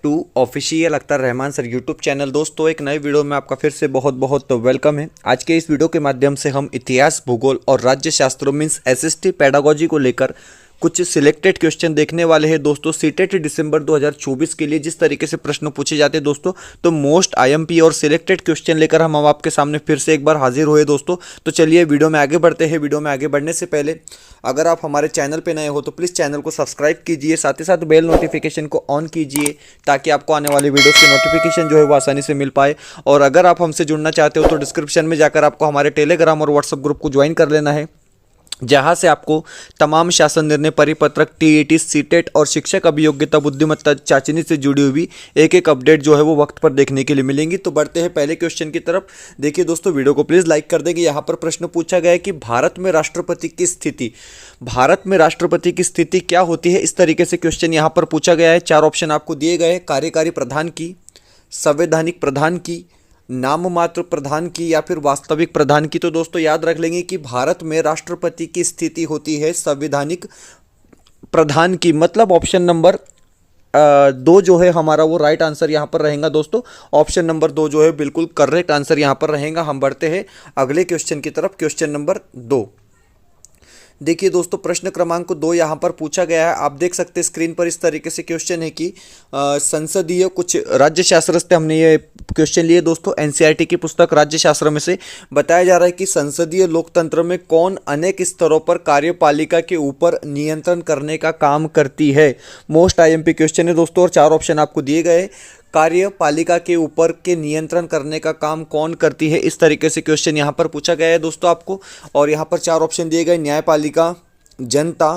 To official Akhtar Rahman sir YouTube channel. दोस्तों एक नए वीडियो में आपका फिर से बहुत बहुत वेलकम है। आज के इस वीडियो के माध्यम से हम इतिहास, भूगोल और राज्य शास्त्रों मीन्स एसएसटी पेडागोजी को लेकर कुछ सिलेक्टेड क्वेश्चन देखने वाले हैं। दोस्तों सीटेट दिसंबर 2024 के लिए जिस तरीके से प्रश्न पूछे जाते हैं दोस्तों, तो मोस्ट आईएमपी और सिलेक्टेड क्वेश्चन लेकर हम आपके सामने फिर से एक बार हाजिर हुए दोस्तों। तो चलिए वीडियो में आगे बढ़ते हैं। वीडियो में आगे बढ़ने से पहले अगर आप हमारे चैनल पे नए हो तो प्लीज़ चैनल को सब्सक्राइब कीजिए, साथ ही साथ बेल नोटिफिकेशन को ऑन कीजिए ताकि आपको आने वाले वीडियो की नोटिफिकेशन जो है वो आसानी से मिल पाए। और अगर आप हमसे जुड़ना चाहते हो तो डिस्क्रिप्शन में जाकर आपको हमारे टेलीग्राम और व्हाट्सएप ग्रुप को ज्वाइन कर लेना है, जहां से आपको तमाम शासन निर्णय, परिपत्रक, टीईटी, सीटेट और शिक्षक अभियोग्यता बुद्धिमत्ता चाचनी से जुड़ी हुई एक एक अपडेट जो है वो वक्त पर देखने के लिए मिलेंगी। तो बढ़ते हैं पहले क्वेश्चन की तरफ। देखिए दोस्तों, वीडियो को प्लीज़ लाइक कर देंगे। यहाँ पर प्रश्न पूछा गया है कि भारत में राष्ट्रपति की स्थिति, भारत में राष्ट्रपति की स्थिति क्या होती है। इस तरीके से क्वेश्चन यहाँ पर पूछा गया है। चार ऑप्शन आपको दिए गए हैं, कार्यकारी प्रधान की, संवैधानिक प्रधान की, नाम मात्र प्रधान की या फिर वास्तविक प्रधान की। तो दोस्तों याद रख लेंगे कि भारत में राष्ट्रपति की स्थिति होती है संवैधानिक प्रधान की, मतलब ऑप्शन नंबर 2 जो है हमारा वो राइट आंसर यहाँ पर रहेगा दोस्तों। ऑप्शन नंबर 2 जो है बिल्कुल करेक्ट आंसर यहाँ पर रहेगा। हम बढ़ते हैं अगले क्वेश्चन की तरफ। क्वेश्चन नंबर 2 देखिए दोस्तों, प्रश्न क्रमांक 2 यहाँ पर पूछा गया है। आप देख सकते हैं स्क्रीन पर इस तरीके से क्वेश्चन है कि संसदीय कुछ राज्य शास्त्र से हमने ये क्वेश्चन लिए दोस्तों। एनसीईआरटी की पुस्तक राज्य शास्त्र में से बताया जा रहा है कि संसदीय लोकतंत्र में कौन अनेक स्तरों पर कार्यपालिका के ऊपर नियंत्रण करने का काम करती है। मोस्ट आईएमपी क्वेश्चन है दोस्तों और चार ऑप्शन आपको दिए गए। कार्यपालिका के ऊपर के नियंत्रण करने का काम कौन करती है, इस तरीके से क्वेश्चन यहाँ पर पूछा गया है दोस्तों आपको। और यहाँ पर चार ऑप्शन दिए गए, न्यायपालिका, जनता,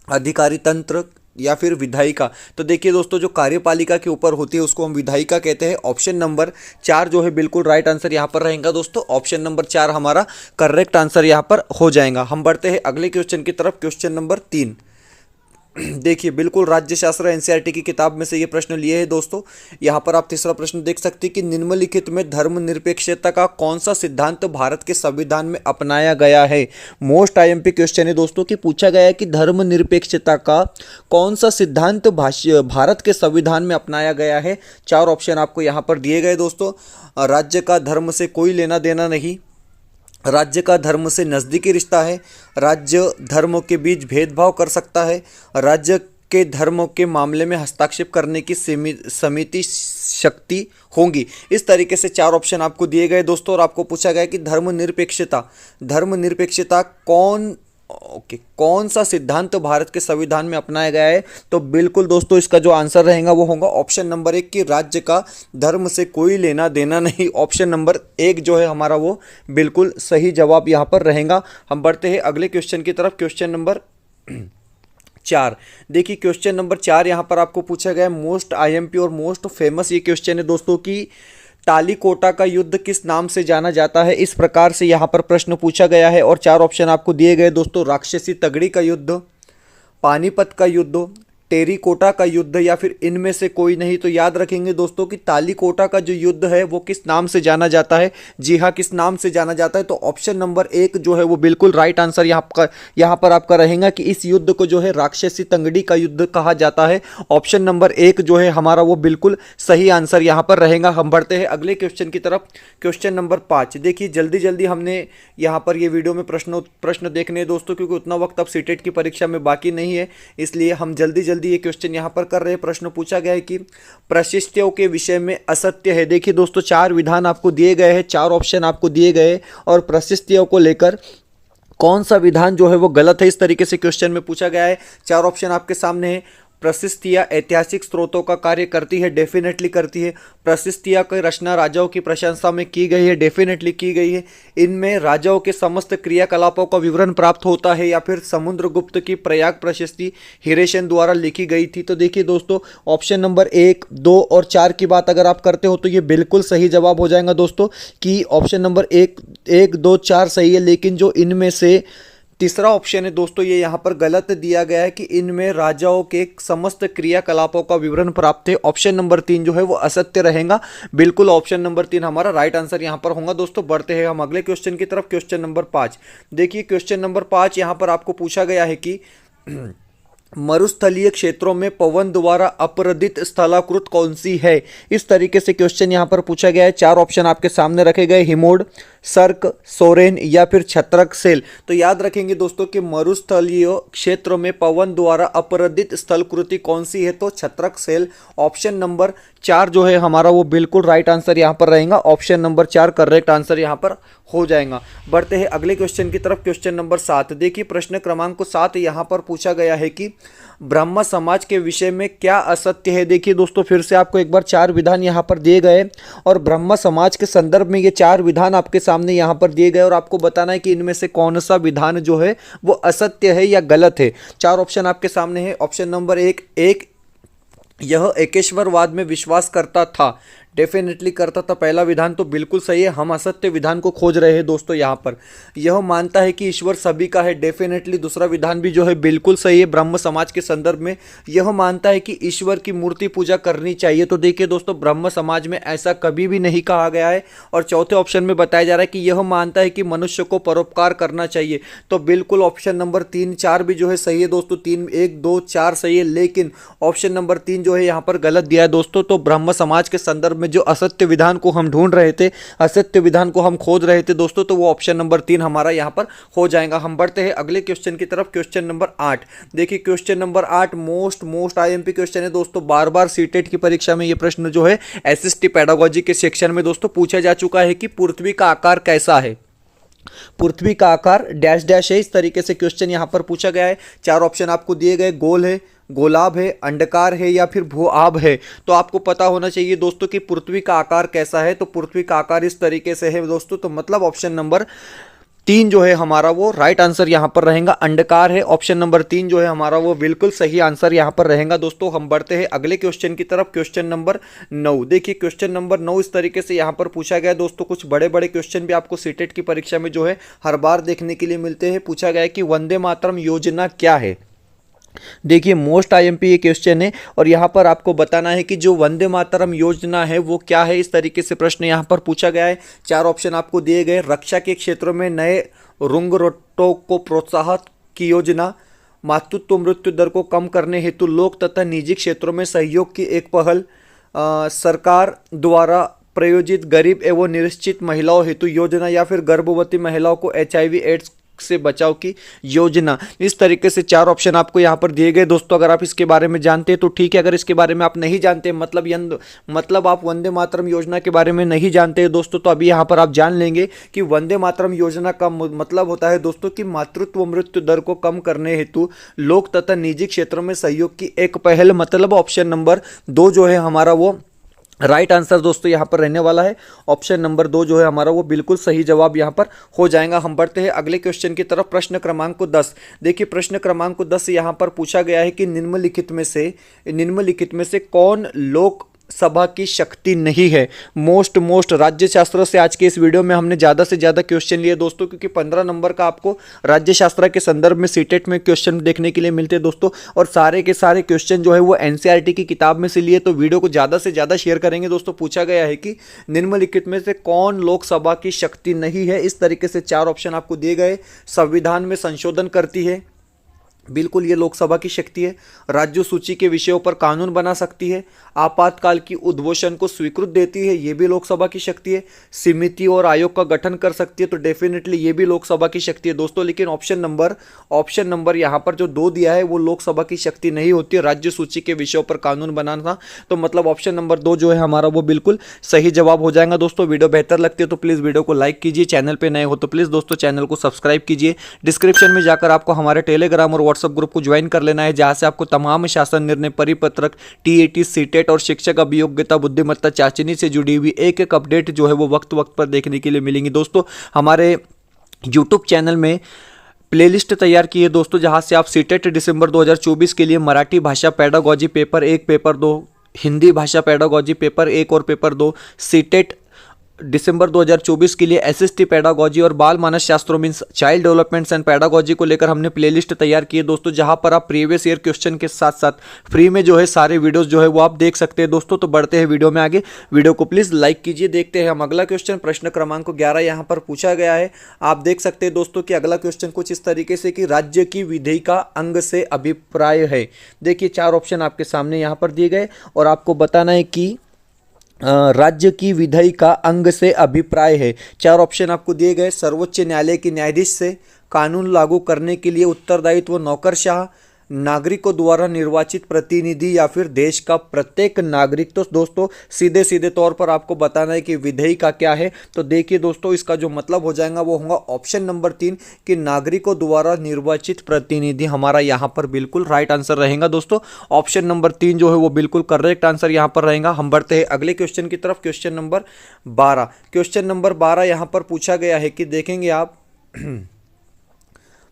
अधिकारी तंत्र या फिर विधायिका। तो देखिए दोस्तों, जो कार्यपालिका के ऊपर होती है उसको हम विधायिका कहते हैं। ऑप्शन नंबर 4 जो है बिल्कुल राइट आंसर यहाँ पर रहेगा दोस्तों। ऑप्शन नंबर 4 हमारा करेक्ट आंसर यहाँ पर हो जाएगा। हम बढ़ते हैं अगले क्वेश्चन की तरफ। क्वेश्चन नंबर 3 देखिए, बिल्कुल राज्य शास्त्र एनसीईआरटी की किताब में से ये प्रश्न लिए हैं दोस्तों। यहाँ पर आप तीसरा प्रश्न देख सकते हैं कि निम्नलिखित में धर्मनिरपेक्षता का कौन सा सिद्धांत भारत के संविधान में अपनाया गया है। मोस्ट आईएमपी क्वेश्चन है दोस्तों कि पूछा गया है कि धर्मनिरपेक्षता का कौन सा सिद्धांत भारत के संविधान में अपनाया गया है। चार ऑप्शन आपको यहाँ पर दिए गए दोस्तों। राज्य का धर्म से कोई लेना देना नहीं, राज्य का धर्म से नज़दीकी रिश्ता है, राज्य धर्मों के बीच भेदभाव कर सकता है, राज्य के धर्मों के मामले में हस्तक्षेप करने की समिति शक्ति होंगी। इस तरीके से चार ऑप्शन आपको दिए गए दोस्तों। और आपको पूछा गया कि धर्मनिरपेक्षता कौन सा सिद्धांत भारत के संविधान में अपनाया गया है। तो बिल्कुल दोस्तों इसका जो आंसर रहेगा वो होगा ऑप्शन नंबर 1 कि राज्य का धर्म से कोई लेना देना नहीं। ऑप्शन नंबर 1 जो है हमारा वो बिल्कुल सही जवाब यहाँ पर रहेगा। हम बढ़ते हैं अगले क्वेश्चन की तरफ। क्वेश्चन नंबर 4 देखिए, क्वेश्चन नंबर 4 यहाँ पर आपको पूछा गया है मोस्ट आईएमपी और मोस्ट फेमस ये क्वेश्चन है दोस्तों कि तालीकोटा का युद्ध किस नाम से जाना जाता है। इस प्रकार से यहाँ पर प्रश्न पूछा गया है और चार ऑप्शन आपको दिए गए दोस्तों। राक्षसी तगड़ी का युद्ध, पानीपत का युद्ध, टेरिकोटा का युद्ध या फिर इनमें से कोई नहीं। तो याद रखेंगे दोस्तों कि तालीकोटा का जो युद्ध है वो किस नाम से जाना जाता है। जी हाँ, किस नाम से जाना जाता है। तो ऑप्शन नंबर 1 जो है वो बिल्कुल राइट आंसर यहाँ पर आपका रहेगा कि इस युद्ध को जो है राक्षसी तंगड़ी का युद्ध कहा जाता है। ऑप्शन नंबर 1 जो है हमारा वो बिल्कुल सही आंसर यहाँ पर रहेगा। हम बढ़ते हैं अगले क्वेश्चन की तरफ। क्वेश्चन नंबर 5 देखिए, जल्दी जल्दी हमने यहाँ पर ये वीडियो में प्रश्न देखने हैं दोस्तों, क्योंकि उतना वक्त अब सीटेट की परीक्षा में बाकी नहीं है, इसलिए हम जल्दी ये क्वेश्चन यहां पर कर रहे हैं। प्रश्न पूछा गया है कि प्रशिष्टों के विषय में असत्य है। देखिए दोस्तों, 4 विधान आपको दिए गए हैं, 4 ऑप्शन आपको दिए गए और प्रशिष्टों को लेकर कौन सा विधान जो है वो गलत है, इस तरीके से क्वेश्चन में पूछा गया है। 4 ऑप्शन आपके सामने है। प्रशिष्टियाँ ऐतिहासिक स्रोतों का कार्य करती है, डेफिनेटली करती है। प्रशिष्टियाँ की रचना राजाओं की प्रशंसा में की गई है, डेफिनेटली की गई है। इनमें राजाओं के समस्त क्रियाकलापों का विवरण प्राप्त होता है या फिर समुद्रगुप्त की प्रयाग प्रशस्ति हिरेशन द्वारा लिखी गई थी। तो देखिए दोस्तों, ऑप्शन नंबर 1, 2 और 4 की बात अगर आप करते हो तो ये बिल्कुल सही जवाब हो जाएगा दोस्तों कि ऑप्शन नंबर 1, 2, 4 सही है। लेकिन जो इनमें से तीसरा ऑप्शन है दोस्तों, ये यहाँ पर गलत दिया गया है कि इनमें राजाओं के समस्त क्रियाकलापों का विवरण प्राप्त है। ऑप्शन नंबर 3 जो है वो असत्य रहेगा। बिल्कुल ऑप्शन नंबर 3 हमारा राइट आंसर यहाँ पर होगा दोस्तों। बढ़ते हैं हम अगले क्वेश्चन की तरफ। क्वेश्चन नंबर 5 देखिए, क्वेश्चन नंबर 5 यहाँ पर आपको पूछा गया है कि मरुस्थलीय क्षेत्रों में पवन द्वारा अपरदित स्थलाकृत कौन सी है। इस तरीके से क्वेश्चन यहां पर पूछा गया है। चार ऑप्शन आपके सामने रखे गए, हिमोड, सर्क, सोरेन या फिर छत्रक सेल। तो याद रखेंगे दोस्तों कि मरुस्थलीय क्षेत्र में पवन द्वारा अपरदित स्थलाकृति कौन सी है, तो छत्रक सेल। ऑप्शन नंबर 4 जो है हमारा वो बिल्कुल राइट आंसर यहां पर रहेगा। ऑप्शन नंबर 4 करेक्ट आंसर यहां पर हो जाएगा। बढ़ते हैं अगले क्वेश्चन की तरफ। क्वेश्चन नंबर 7 देखिए, प्रश्न क्रमांक 7 यहां पर पूछा गया है कि ब्रह्म समाज के विषय में क्या असत्य है। देखिए दोस्तों, फिर से आपको एक बार 4 विधान यहां पर दिए गए और ब्रह्म समाज के संदर्भ में ये 4 विधान आपके सामने यहां पर दिए गए और आपको बताना है कि इनमें से कौन सा विधान जो है वो असत्य है या गलत है। 4 ऑप्शन आपके सामने है। ऑप्शन नंबर 1, यह एकेश्वरवाद में विश्वास करता था। डेफिनेटली करता था, पहला विधान तो बिल्कुल सही है। हम असत्य विधान को खोज रहे हैं दोस्तों यहाँ पर। यह मानता है कि ईश्वर सभी का है। डेफिनेटली दूसरा विधान भी जो है बिल्कुल सही है। ब्रह्म समाज के संदर्भ में यह मानता है कि ईश्वर की मूर्ति पूजा करनी चाहिए। तो देखिए दोस्तों, ब्रह्म समाज में ऐसा कभी भी नहीं कहा गया है। और चौथे ऑप्शन में बताया जा रहा है कि यह मानता है कि मनुष्य को परोपकार करना चाहिए। तो बिल्कुल ऑप्शन नंबर 3, 4 भी जो है सही है दोस्तों। 3, 1, 2, 4 सही है, लेकिन ऑप्शन नंबर 3 जो है यहाँ पर गलत दिया है दोस्तों। तो ब्रह्म समाज के संदर्भ में जो असत्य विधान को हम ढूंढ रहे थे, असत्य विधान को हम खोज रहे थे दोस्तों, तो वो ऑप्शन नंबर 3 हमारा यहां पर हो जाएगा। हम बढ़ते हैं अगले क्वेश्चन की तरफ। क्वेश्चन नंबर 8 देखिए, question number 8 most IMP question है दोस्तों। बार बार सीटेट की परीक्षा में ये प्रश्न जो है एसएसटी पेडागोजी के सेक्शन में दोस्तों पूछा जा चुका है कि पृथ्वी का आकार कैसा है। पृथ्वी का आकार डैश डैश है। इस तरीके से क्वेश्चन यहां पर पूछा गया है। 4 ऑप्शन आपको दिए गए, गोल है, गोलाब है, अंडाकार है या फिर भूआब है। तो आपको पता होना चाहिए दोस्तों कि पृथ्वी का आकार कैसा है। तो पृथ्वी का आकार इस तरीके से है दोस्तों। तो मतलब ऑप्शन नंबर 3 जो है हमारा वो राइट आंसर यहां पर रहेगा, अंडाकार है। ऑप्शन नंबर 3 जो है हमारा वो बिल्कुल सही आंसर यहां पर रहेगा दोस्तों। हम बढ़ते हैं अगले क्वेश्चन की तरफ। क्वेश्चन नंबर 9 देखिए, क्वेश्चन नंबर 9 इस तरीके से यहां पर पूछा गया दोस्तों। कुछ बड़े बड़े क्वेश्चन भी आपको सीटेट की परीक्षा में जो है हर बार देखने के लिए मिलते हैं। पूछा गया है कि वंदे मातरम योजना क्या है। देखिए, मोस्ट आईएमपी ये क्वेश्चन है और यहाँ पर आपको बताना है कि जो वंदे मातरम योजना है वो क्या है। इस तरीके से प्रश्न यहाँ पर पूछा गया है। 4 ऑप्शन आपको दिए गए, रक्षा के क्षेत्रों में नए रुंगरोटों को प्रोत्साहन की योजना, मातृत्व मृत्यु दर को कम करने हेतु लोक तथा निजी क्षेत्रों में सहयोग की एक पहल, सरकार द्वारा प्रायोजित गरीब एवं निश्चित महिलाओं हेतु योजना या फिर गर्भवती महिलाओं को HIV एड्स से बचाव की योजना। इस तरीके से 4 ऑप्शन आपको यहां पर दिए गए दोस्तों। अगर आप इसके बारे में जानते हैं तो ठीक है, अगर इसके बारे में आप नहीं जानते मतलब आप वंदे मातरम योजना के बारे में नहीं जानते हैं दोस्तों, तो अभी यहां पर आप जान लेंगे कि वंदे मातरम योजना का मतलब होता है दोस्तों कि मातृत्व मृत्यु दर को कम करने हेतु लोक तथा निजी क्षेत्रों में सहयोग की एक पहल। मतलब ऑप्शन नंबर 2 जो है हमारा वो राइट आंसर दोस्तों यहाँ पर रहने वाला है। ऑप्शन नंबर 2 जो है हमारा वो बिल्कुल सही जवाब यहाँ पर हो जाएगा। हम बढ़ते हैं अगले क्वेश्चन की तरफ। प्रश्न क्रमांक 10 देखिए, प्रश्न क्रमांक 10 यहाँ पर पूछा गया है कि निम्नलिखित में से कौन लोक सभा की शक्ति नहीं है। मोस्ट राज्य शास्त्र से आज के इस वीडियो में हमने ज़्यादा से ज़्यादा क्वेश्चन लिए दोस्तों, क्योंकि 15 नंबर का आपको राज्य शास्त्र के संदर्भ में सीटेट में क्वेश्चन देखने के लिए मिलते हैं दोस्तों। और सारे के सारे क्वेश्चन जो है वो एनसीईआरटी की किताब में से लिए। तो वीडियो को ज़्यादा से ज़्यादा शेयर करेंगे दोस्तों। पूछा गया है कि निम्नलिखित में से कौन लोकसभा की शक्ति नहीं है। इस तरीके से 4 ऑप्शन आपको दिए गए, संविधान में संशोधन करती है, बिल्कुल ये लोकसभा की शक्ति है, राज्य सूची के विषयों पर कानून बना सकती है, आपातकाल की उद्घोषण को स्वीकृत देती है, ये भी लोकसभा की शक्ति है, समिति और आयोग का गठन कर सकती है, तो डेफिनेटली ये भी लोकसभा की शक्ति है दोस्तों। लेकिन ऑप्शन नंबर यहाँ पर जो 2 दिया है वो लोकसभा की शक्ति नहीं होती है, राज्य सूची के विषयों पर कानून बनाना। तो मतलब ऑप्शन नंबर 2 जो है हमारा वो बिल्कुल सही जवाब हो जाएगा दोस्तों। वीडियो बेहतर लगती है तो प्लीज़ वीडियो को लाइक कीजिए, चैनल पर नए हो तो प्लीज़ दोस्तों चैनल को सब्सक्राइब कीजिए। डिस्क्रिप्शन में जाकर आपको हमारे टेलीग्राम और व्हाट्सएप ग्रुप को ज्वाइन कर लेना है, जहां से आपको तमाम शासन निर्णय, परिपत्रक, टीएटी, सीटेट और शिक्षक अभियोग्यता बुद्धिमत्ता चाचनी से जुड़ी हुई एक एक अपडेट जो है वो वक्त पर देखने के लिए मिलेंगी दोस्तों। हमारे यूट्यूब चैनल में प्लेलिस्ट तैयार की है दोस्तों, जहां से आप सीटेट दिसंबर 2024 के लिए मराठी भाषा पेडागोजी पेपर 1, पेपर 2, हिंदी भाषा पेडागोजी पेपर 1 और पेपर 2, सीटेट दिसंबर 2024 के लिए एसएसटी पेडागोजी और बाल मानस शास्त्रों means child developments and pedagogy को लेकर हमने प्लेलिस्ट तैयार की है दोस्तों, जहां पर आप प्रीवियस ईयर क्वेश्चन के साथ साथ फ्री में जो है सारे वीडियोस जो है वो आप देख सकते हैं दोस्तों। तो बढ़ते हैं वीडियो में आगे, वीडियो को प्लीज लाइक कीजिए। देखते हैं हम अगला क्वेश्चन, प्रश्न क्रमांक 11 यहाँ पर पूछा गया है। आप देख सकते हैं दोस्तों कि अगला क्वेश्चन कुछ इस तरीके से कि राज्य की विधि का अंग से अभिप्राय है। देखिए 4 ऑप्शन आपके सामने यहाँ पर दिए गए और आपको बताना है कि राज्य की विधि का अंग से अभिप्राय है। 4 ऑप्शन आपको दिए गए। सर्वोच्च न्यायालय के न्यायाधीश से, कानून लागू करने के लिए उत्तरदायित्व नौकरशाह, नागरिकों द्वारा निर्वाचित प्रतिनिधि या फिर देश का प्रत्येक नागरिक। तो दोस्तों सीधे सीधे तौर पर आपको बताना है कि विधेय का क्या है। तो देखिए दोस्तों इसका जो मतलब हो जाएगा वो होगा ऑप्शन नंबर 3 कि नागरिकों द्वारा निर्वाचित प्रतिनिधि हमारा यहाँ पर बिल्कुल राइट आंसर रहेगा दोस्तों। ऑप्शन नंबर 3 जो है वो बिल्कुल करेक्ट आंसर यहाँ पर रहेगा। हम बढ़ते हैं अगले क्वेश्चन की तरफ, क्वेश्चन नंबर 12। क्वेश्चन नंबर 12 यहाँ पर पूछा गया है कि देखेंगे आप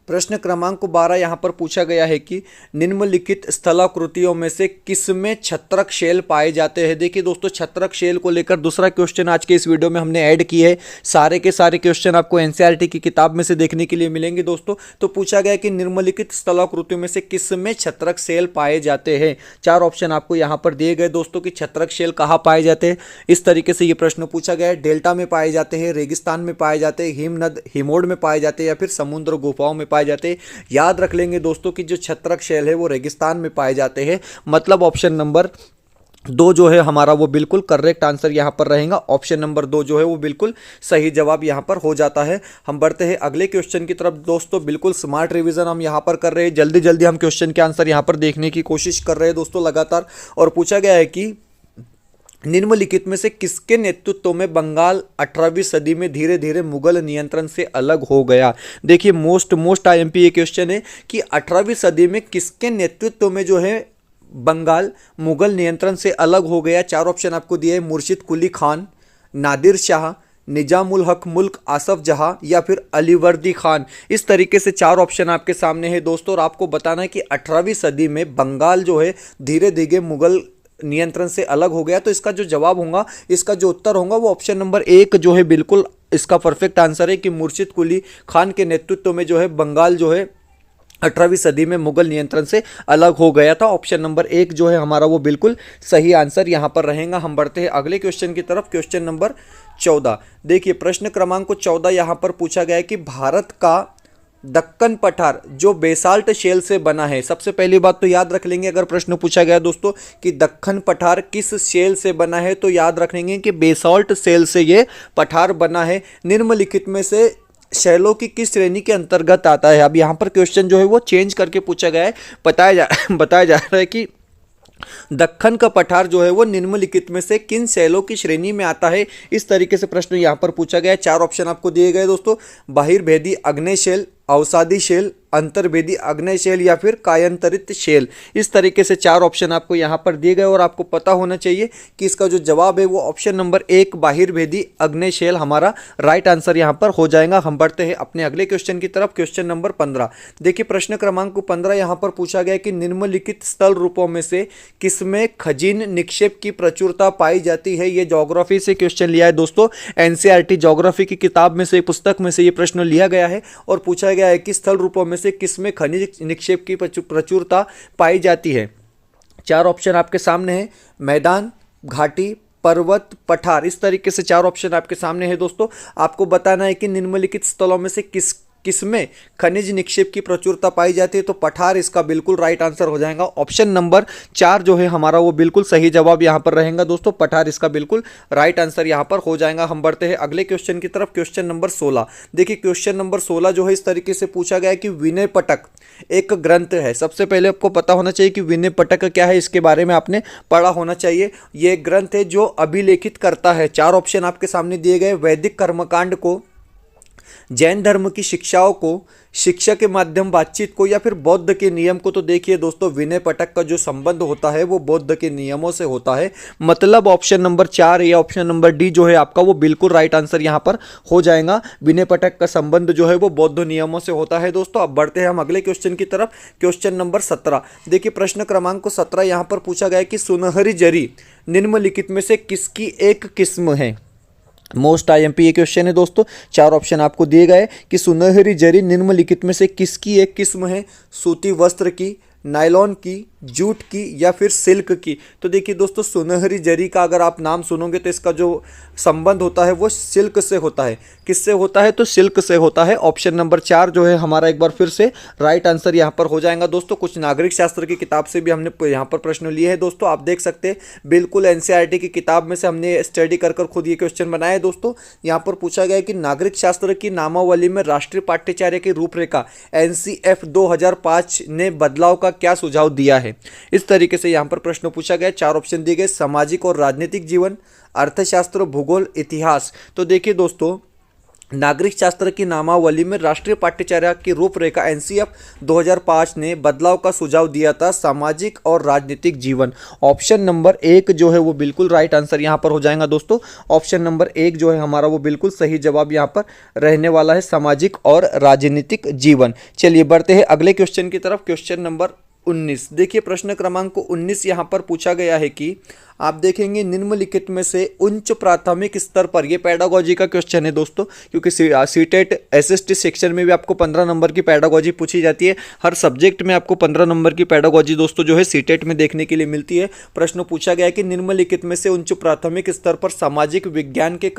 प्रश्न क्रमांक 12 यहाँ पर पूछा गया है कि निम्नलिखित स्थलाकृतियों में से किसमें छत्रक शेल पाए जाते हैं। देखिए दोस्तों छत्रक शेल को लेकर दूसरा क्वेश्चन आज के इस वीडियो में हमने ऐड किए है। सारे के सारे क्वेश्चन आपको एनसीईआरटी की किताब में से देखने के लिए मिलेंगे दोस्तों। तो पूछा गया कि निम्नलिखित स्थलाकृतियों में से किसमें छत्रक शेल पाए जाते हैं। 4 ऑप्शन आपको यहाँ पर दिए गए दोस्तों कि छत्रक शेल कहाँ पाए जाते हैं। इस तरीके से ये प्रश्न पूछा गया है। डेल्टा में पाए जाते हैं, रेगिस्तान में पाए जाते हैं, हिमनद हिमोड में पाए जाते हैं या फिर समुद्र गुफाओं में पाए जाते हैं। याद रख लेंगे दोस्तों कि जो छत्रक शेल है वो रेगिस्तान में पाए जाते हैं। मतलब ऑप्शन नंबर 2 जो है हमारा वो बिल्कुल करेक्ट आंसर यहां पर रहेगा। ऑप्शन नंबर 2 जो है वो बिल्कुल सही जवाब यहां पर हो जाता है। हम बढ़ते हैं अगले क्वेश्चन की तरफ दोस्तों। बिल्कुल स्मार्ट रिवीजन हम यहां पर कर रहे हैं, जल्दी जल्दी हम क्वेश्चन के आंसर यहां पर देखने की कोशिश कर रहे हैं दोस्तों लगातार। और पूछा गया है कि निम्नलिखित में से किसके नेतृत्व में बंगाल 18वीं सदी में धीरे धीरे मुगल नियंत्रण से अलग हो गया। देखिए मोस्ट आईएमपी ये क्वेश्चन है कि 18वीं सदी में किसके नेतृत्व में जो है बंगाल मुगल नियंत्रण से अलग हो गया। 4 ऑप्शन आपको दिए, मुर्शिद कुली खान, नादिर शाह, निजामुल हक मुल्क आसफ जहां या फिर अलीवर्दी खान। इस तरीके से 4 ऑप्शन आपके सामने है दोस्तों। और आपको बताना है कि 18वीं सदी में बंगाल जो है धीरे धीरे मुगल नियंत्रण से अलग हो गया। तो इसका जो जवाब होगा, इसका जो उत्तर होगा वो ऑप्शन नंबर 1 जो है बिल्कुल इसका परफेक्ट आंसर है कि मुर्शिद कुली खान के नेतृत्व में जो है बंगाल जो है 18वीं सदी में मुगल नियंत्रण से अलग हो गया था। ऑप्शन नंबर 1 जो है हमारा वो बिल्कुल सही आंसर यहां पर रहेगा। हम बढ़ते हैं अगले क्वेश्चन की तरफ, क्वेश्चन नंबर 14। देखिए प्रश्न क्रमांक 14 यहां पर पूछा गया है कि भारत का दक्कन पठार जो बेसाल्ट शेल से बना है। सबसे पहली बात तो याद रख लेंगे, अगर प्रश्न पूछा गया दोस्तों कि दक्कन पठार किस शेल से बना है तो याद रख लेंगे कि बेसाल्ट शेल से ये पठार बना है। निम्नलिखित में से शैलों की किस श्रेणी के अंतर्गत आता है। अब यहाँ पर क्वेश्चन जो है वो चेंज करके पूछा गया है। बताया जा रहा है कि दक्कन का पठार जो है वो निम्नलिखित में से किन शैलों की श्रेणी में आता है। इस तरीके से प्रश्न यहाँ पर पूछा गया है। 4 ऑप्शन आपको दिए गए दोस्तों, बहिर्भेदी आग्नेय शैल, अवसादी शैल, अंतर्भेदी आग्नेय शैल या फिर कायांतरित शैल। इस तरीके से 4 ऑप्शन आपको यहाँ पर दिए गए और आपको पता होना चाहिए कि इसका जो जवाब है वो ऑप्शन नंबर 1 बहिर्भेदी आग्नेय शैल हमारा राइट आंसर यहाँ पर हो जाएगा। हम बढ़ते हैं अपने अगले क्वेश्चन की तरफ, क्वेश्चन नंबर 15। देखिए प्रश्न क्रमांक 15 यहाँ पर पूछा गया कि निम्नलिखित स्थल रूपों में से किसमें खजिन निक्षेप की प्रचुरता पाई जाती है। ये ज्योग्राफी से क्वेश्चन लिया है दोस्तों, एनसीईआरटी ज्योग्राफी की किताब में से, पुस्तक में से ये प्रश्न लिया गया है और पूछा गया है कि स्थल रूपों में से किसमें खनिज निक्षेप की प्रचुरता पाई जाती है। 4 ऑप्शन आपके सामने हैं, मैदान, घाटी, पर्वत, पठार। इस तरीके से 4 ऑप्शन आपके सामने है दोस्तों। आपको बताना है कि निम्नलिखित स्थलों में से किसमें खनिज निक्षेप की प्रचुरता पाई जाती है। तो पठार इसका बिल्कुल राइट आंसर हो जाएगा। ऑप्शन नंबर 4 जो है हमारा वो बिल्कुल सही जवाब यहां पर रहेगा दोस्तों। पठार इसका बिल्कुल राइट आंसर यहां पर हो जाएगा। हम बढ़ते हैं अगले क्वेश्चन की तरफ, क्वेश्चन नंबर 16। देखिए क्वेश्चन नंबर 16 जो है इस तरीके से पूछा गया है कि विनय पटक एक ग्रंथ है। सबसे पहले आपको पता होना चाहिए कि विनय पटक क्या है, इसके बारे में आपने पढ़ा होना चाहिए। ये ग्रंथ है जो अभिलेखित करता है। 4 ऑप्शन आपके सामने दिए गए, वैदिक कर्मकांड को, जैन धर्म की शिक्षाओं को, शिक्षा के माध्यम बातचीत को या फिर बौद्ध के नियम को। तो देखिए दोस्तों विनय पटक का जो संबंध होता है वो बौद्ध के नियमों से होता है। मतलब ऑप्शन नंबर 4 या ऑप्शन नंबर डी जो है आपका वो बिल्कुल राइट आंसर यहां पर हो जाएगा। विनय पटक का संबंध जो है वो बौद्ध नियमों से होता है दोस्तों। अब बढ़ते हैं हम अगले क्वेश्चन की तरफ, क्वेश्चन नंबर 17। देखिए प्रश्न क्रमांक 17 यहां पर पूछा गया है कि सुनहरी जरी निम्नलिखित में से किसकी एक किस्म है। मोस्ट आईएमपी ये क्वेश्चन है दोस्तों। 4 ऑप्शन आपको दिए गए कि सुनहरी जरी निम्नलिखित में से किसकी एक किस्म है? सूती वस्त्र की, नायलॉन की, जूट की या फिर सिल्क की। तो देखिए दोस्तों, सुनहरी जरी का अगर आप नाम सुनोगे तो इसका जो संबंध होता है वो सिल्क से होता है। किससे होता है? तो सिल्क से होता है। ऑप्शन नंबर 4 जो है हमारा एक बार फिर से राइट आंसर यहाँ पर हो जाएगा दोस्तों। कुछ नागरिक शास्त्र की किताब से भी हमने यहाँ पर प्रश्न लिए हैं दोस्तों, आप देख सकते हैं। बिल्कुल एनसीईआरटी की किताब में से हमने स्टडी कर खुद ये क्वेश्चन बनाया है दोस्तों। यहाँ पर पूछा गया है कि नागरिक शास्त्र की नामावली में राष्ट्रीय पाठ्यचर्या की रूपरेखा एनसीएफ 2005 ने बदलाव का क्या सुझाव दिया है? इस तरीके से यहां पर प्रश्न पूछा गया। 4 ऑप्शन दिए गए, सामाजिक और राजनीतिक जीवन, अर्थशास्त्र, भूगोल, इतिहास। तो देखिए दोस्तों, नागरिक शास्त्र की नामावली में राष्ट्रीय पाठ्यचर्या की रूपरेखा एनसीएफ 2005 ने बदलाव का सुझाव दिया था सामाजिक और राजनीतिक जीवन। ऑप्शन नंबर 1 जो है वो बिल्कुल राइट आंसर यहां पर हो जाएगा दोस्तों। ऑप्शन नंबर 1 जो है हमारा वो बिल्कुल सही जवाब यहां पर रहने वाला है, सामाजिक और राजनीतिक जीवन। चलिए बढ़ते हैं अगले क्वेश्चन की तरफ। क्वेश्चन नंबर 19 देखिए, प्रश्न क्रमांक 19 यहाँ पर पूछा गया है कि आप देखेंगे निम्नलिखित में से उच्च प्राथमिक स्तर पर, ये पेडागोजी का क्वेश्चन है दोस्तों, क्योंकि सीटेट एसएसटी सेक्शन में भी आपको 15 नंबर की पेडागोजी पूछी जाती है। हर सब्जेक्ट में आपको 15 नंबर की पेडागोजी दोस्तों जो है सीटेट में देखने के लिए मिलती है। प्रश्न पूछा गया है कि निम्नलिखित में से उच्च प्राथमिक स्तर पर सामाजिक विज्ञान के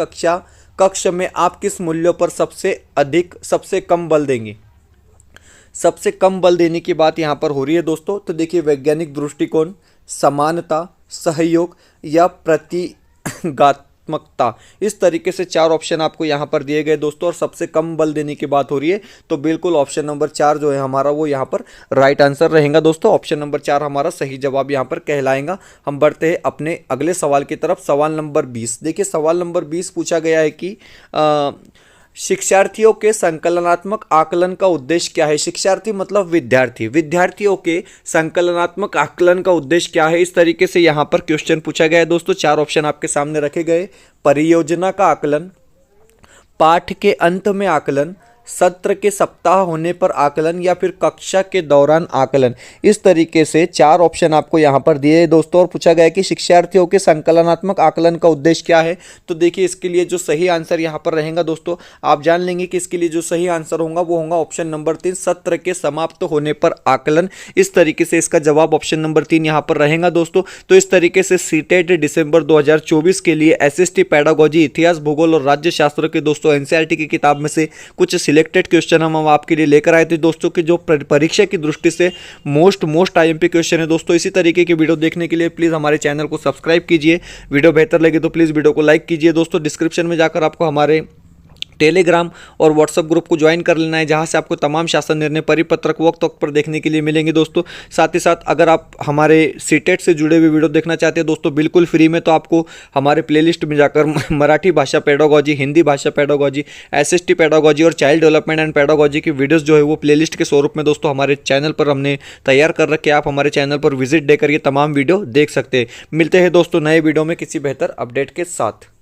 कक्ष में आप किस मूल्यों पर सबसे कम बल देंगे? सबसे कम बल देने की बात यहाँ पर हो रही है दोस्तों। तो देखिए, वैज्ञानिक दृष्टिकोण, समानता, सहयोग या प्रतीकात्मकता। इस तरीके से 4 ऑप्शन आपको यहाँ पर दिए गए दोस्तों, और सबसे कम बल देने की बात हो रही है। तो बिल्कुल ऑप्शन नंबर 4 जो है हमारा वो यहाँ पर राइट आंसर रहेगा दोस्तों। ऑप्शन नंबर 4 हमारा सही जवाब यहाँ पर कहलाएगा। हम बढ़ते हैं अपने अगले सवाल की तरफ। सवाल नंबर 20 देखिए, सवाल नंबर 20 पूछा गया है कि शिक्षार्थियों के संकलनात्मक आकलन का उद्देश्य क्या है? शिक्षार्थी मतलब विद्यार्थी, विद्यार्थियों के संकलनात्मक आकलन का उद्देश्य क्या है? इस तरीके से यहाँ पर क्वेश्चन पूछा गया है दोस्तों। 4 ऑप्शन आपके सामने रखे गए, परियोजना का आकलन, पाठ के अंत में आकलन, सत्र के सप्ताह होने पर आकलन या फिर कक्षा के दौरान आकलन। इस तरीके से 4 ऑप्शन आपको यहाँ पर दिए दोस्तों, और पूछा गया कि शिक्षार्थियों के संकलनात्मक आकलन का उद्देश्य क्या है। तो देखिए, इसके लिए जो सही आंसर यहाँ पर रहेगा दोस्तों, आप जान लेंगे कि इसके लिए जो सही आंसर होगा वो होगा ऑप्शन नंबर 3, सत्र के समाप्त होने पर आकलन। इस तरीके से इसका जवाब ऑप्शन नंबर 3 यहाँ पर रहेगा दोस्तों। तो इस तरीके से सीटेट दिसंबर 2024 के लिए एसएसटी पेडागोजी, इतिहास, भूगोल और राज्य शास्त्र के दोस्तों एनसीईआरटी की किताब में से कुछ सिलेक्टेड क्वेश्चन हम आपके लिए लेकर आए थे दोस्तों, कि जो परीक्षा की दृष्टि से मोस्ट आईएमपी क्वेश्चन है दोस्तों। इसी तरीके की वीडियो देखने के लिए प्लीज हमारे चैनल को सब्सक्राइब कीजिए। वीडियो बेहतर लगे तो प्लीज वीडियो को लाइक कीजिए दोस्तों। डिस्क्रिप्शन में जाकर आपको हमारे टेलीग्राम और व्हाट्सएप ग्रुप को ज्वाइन कर लेना है, जहां से आपको तमाम शासन निर्णय परिपत्रक वक्त पर देखने के लिए मिलेंगे दोस्तों। साथ ही साथ अगर आप हमारे सीटेट से जुड़े हुए वीडियो देखना चाहते हैं दोस्तों बिल्कुल फ्री में, तो आपको हमारे प्लेलिस्ट में जाकर मराठी भाषा पेडागोजी, हिंदी भाषा पेडागोजी, एसएसटी पेडागोजी और चाइल्ड डेवलपमेंट एंड पेडागोजी की वीडियोस जो है वो प्लेलिस्ट के स्वरूप में दोस्तों हमारे चैनल पर हमने तैयार कर रखे। आप हमारे चैनल पर विजिट देकर ये तमाम वीडियो देख सकते हैं। मिलते हैं दोस्तों नए वीडियो में किसी बेहतर अपडेट के साथ।